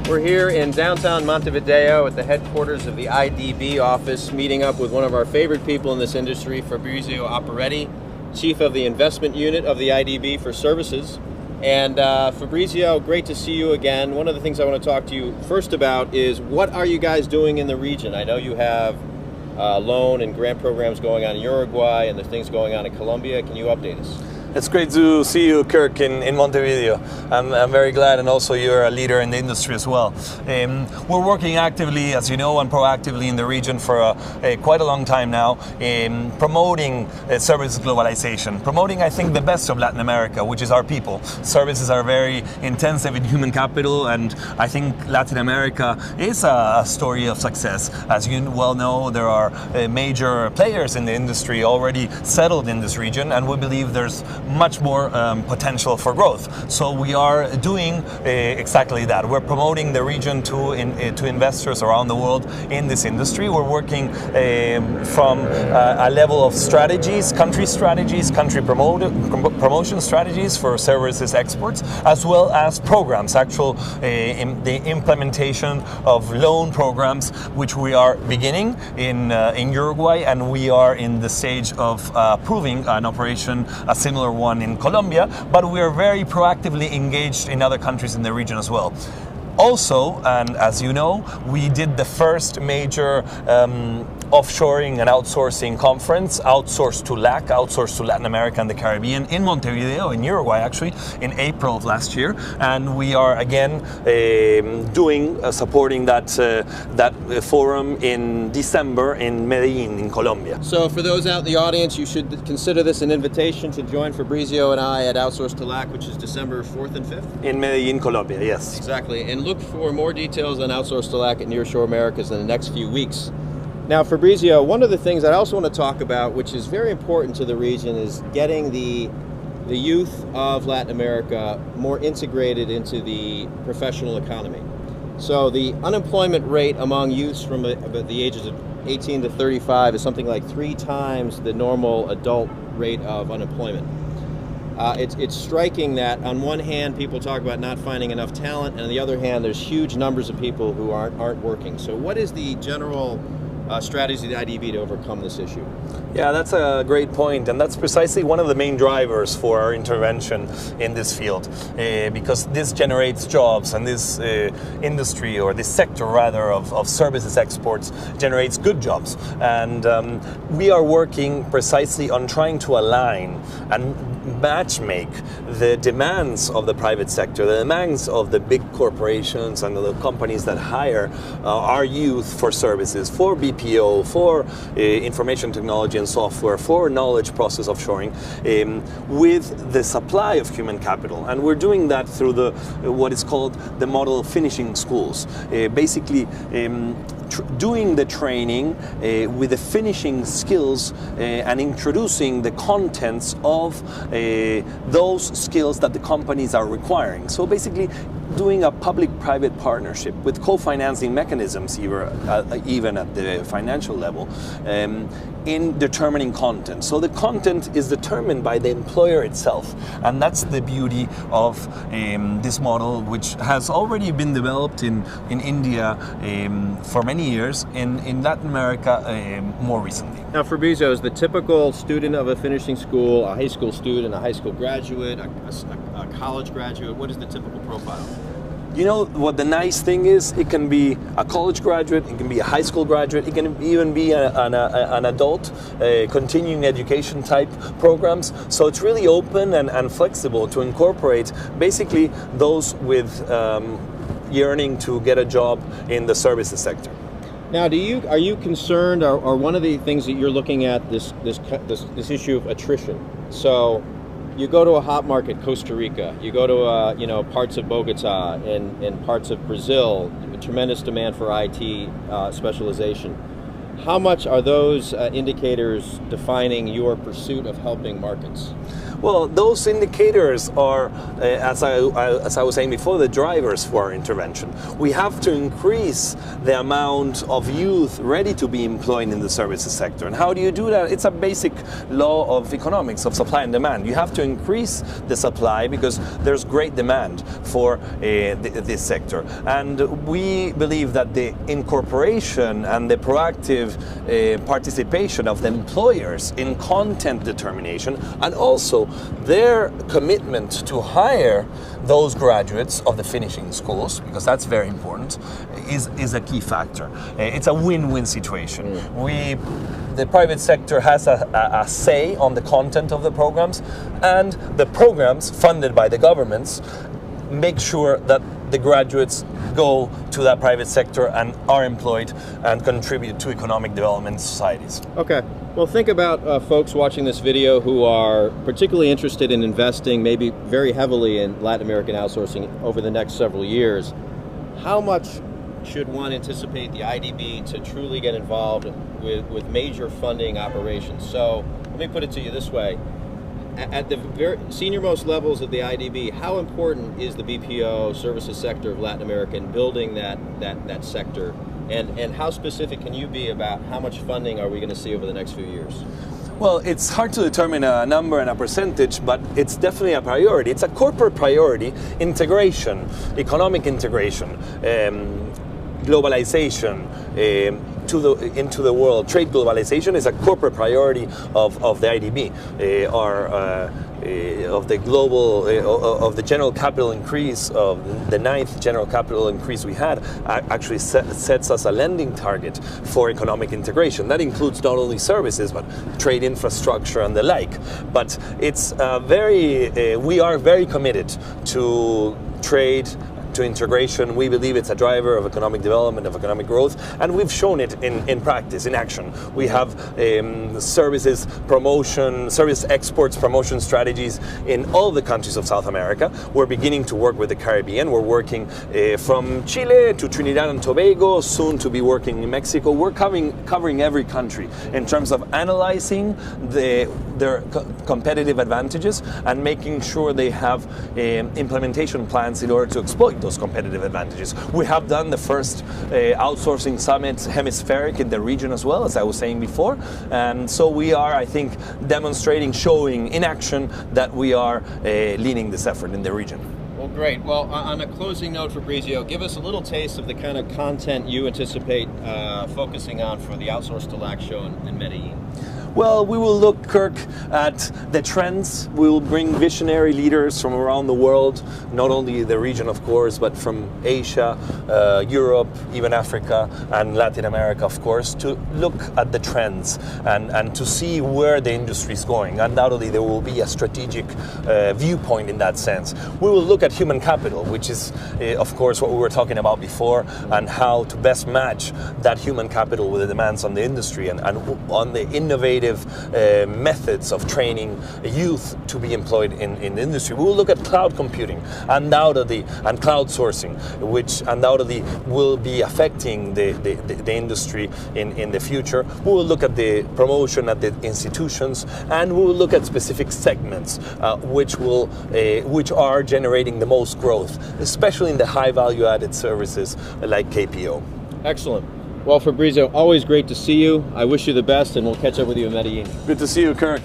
We're here in downtown Montevideo at the headquarters of the IDB office, meeting up with one of our favorite people in this industry, Fabrizio Opertti, Chief of the Investment Unit of the IDB for Services. And Fabrizio, great to see you again. One of the things I want to talk to you first about is what are you guys doing in the region? I know you have loan and grant programs going on in Uruguay and there's things going on in Colombia. Can you update us? It's great to see you, Kirk, in Montevideo. I'm very glad, and also you're a leader in the industry as well. We're working actively, as you know, and proactively in the region for quite a long time now, promoting services globalization, promoting, I think, the best of Latin America, which is our people. Services are very intensive in human capital, and I think Latin America is a story of success. As you well know, there are major players in the industry already settled in this region, and we believe there's much more potential for growth. So we are doing exactly that. We're promoting the region to investors around the world in this industry. We're working from a level of strategies, country promotion strategies for services exports, as well as programs, the implementation of loan programs, which we are beginning in Uruguay, and we are in the stage of approving an operation, a similar one in Colombia, but we are very proactively engaged in other countries in the region as well. Also, and as you know, we did the first major offshoring and outsourcing conference, Outsource to LAC, Outsource to Latin America and the Caribbean, in Montevideo, in Uruguay actually, in April of last year. And we are again supporting that forum in December in Medellin, in Colombia. So for those out in the audience, you should consider this an invitation to join Fabrizio and I at Outsource to LAC, which is December 4th and 5th? In Medellin, Colombia, yes. Exactly. And look for more details on Outsource to LAC at Nearshore Americas in the next few weeks. Now, Fabrizio, one of the things I also want to talk about, which is very important to the region, is getting the youth of Latin America more integrated into the professional economy. So the unemployment rate among youths from the ages of 18 to 35 is something like 3 times the normal adult rate of unemployment. It's striking that on one hand people talk about not finding enough talent, and on the other hand there's huge numbers of people who aren't working. So what is the general strategy of the IDB to overcome this issue? Yeah, that's a great point, and that's precisely one of the main drivers for our intervention in this field, because this generates jobs, and this industry, or this sector rather, of services exports generates good jobs. And we are working precisely on trying to align and matchmake the demands of the private sector, the demands of the big corporations and the companies that hire our youth for services, for BPO, for information technology and software, for knowledge process offshoring, with the supply of human capital. And we're doing that through what is called the model of finishing schools. Basically, doing the training with the finishing skills and introducing the contents of those skills that the companies are requiring. So basically doing a public-private partnership with co-financing mechanisms, even at the financial level, in determining content. So the content is determined by the employer itself, and that's the beauty of this model, which has already been developed in India for many years, in Latin America more recently. Now, Fabrizio, is the typical student of a finishing school a high school student, a high school graduate, a college graduate? What is the typical profile? You know what the nice thing is? It can be a college graduate, it can be a high school graduate, it can even be an adult, continuing education type programs. So it's really open and flexible to incorporate basically those with yearning to get a job in the services sector. Now, are you concerned, or one of the things that you're looking at, this issue of attrition? So you go to a hot market, Costa Rica. You go to parts of Bogota and parts of Brazil. A tremendous demand for IT specialization. How much are those indicators defining your pursuit of helping markets? Well, those indicators are, as I was saying before, the drivers for our intervention. We have to increase the amount of youth ready to be employed in the services sector. And how do you do that? It's a basic law of economics, of supply and demand. You have to increase the supply because there's great demand for this sector. And we believe that the incorporation and the proactive participation of the employers in content determination, and also their commitment to hire those graduates of the finishing schools, because that's very important, is a key factor. It's a win-win situation. The private sector has a say on the content of the programs, and the programs funded by the governments make sure that the graduates go to that private sector and are employed and contribute to economic development in societies. Okay. Well, think about folks watching this video who are particularly interested in investing maybe very heavily in Latin American outsourcing over the next several years. How much should one anticipate the IDB to truly get involved with major funding operations? So let me put it to you this way. At the very senior-most levels of the IDB, how important is the BPO services sector of Latin America in building that sector? And how specific can you be about how much funding are we going to see over the next few years? Well, it's hard to determine a number and a percentage, but it's definitely a priority. It's a corporate priority. Integration, economic integration, globalization, into the world. Trade globalization is a corporate priority of the IDB. Of the global, of the general capital increase, of the 9th general capital increase we had, actually sets us a lending target for economic integration. That includes not only services, but trade infrastructure and the like. But it's we are very committed to trade, to integration. We believe it's a driver of economic development, of economic growth, and we've shown it in practice, in action. We have service exports promotion strategies in all the countries of South America. We're beginning to work with the Caribbean. We're working from Chile to Trinidad and Tobago, soon to be working in Mexico. We're covering every country in terms of analyzing their competitive advantages and making sure they have implementation plans in order to exploit those competitive advantages. We have done the first outsourcing summit hemispheric in the region as well, as I was saying before, and so we are, I think, demonstrating, showing in action that we are leading this effort in the region. Well, great. Well, on a closing note, Fabrizio, give us a little taste of the kind of content you anticipate focusing on for the Outsource to LAC show in Medellin. Well, we will look, Kirk, at the trends. We will bring visionary leaders from around the world, not only the region, of course, but from Asia, Europe, even Africa, and Latin America, of course, to look at the trends and to see where the industry is going. Undoubtedly, there will be a strategic viewpoint in that sense. We will look at human capital, which is, of course, what we were talking about before, and how to best match that human capital with the demands on the industry and on the innovative methods of training youth to be employed in the industry. We will look at cloud computing, undoubtedly, and cloud sourcing, which undoubtedly will be affecting the industry in the future. We will look at the promotion at the institutions, and we will look at specific segments which are generating the most growth, especially in the high value-added services like KPO. Excellent. Well, Fabrizio, always great to see you. I wish you the best, and we'll catch up with you in Medellin. Good to see you, Kirk.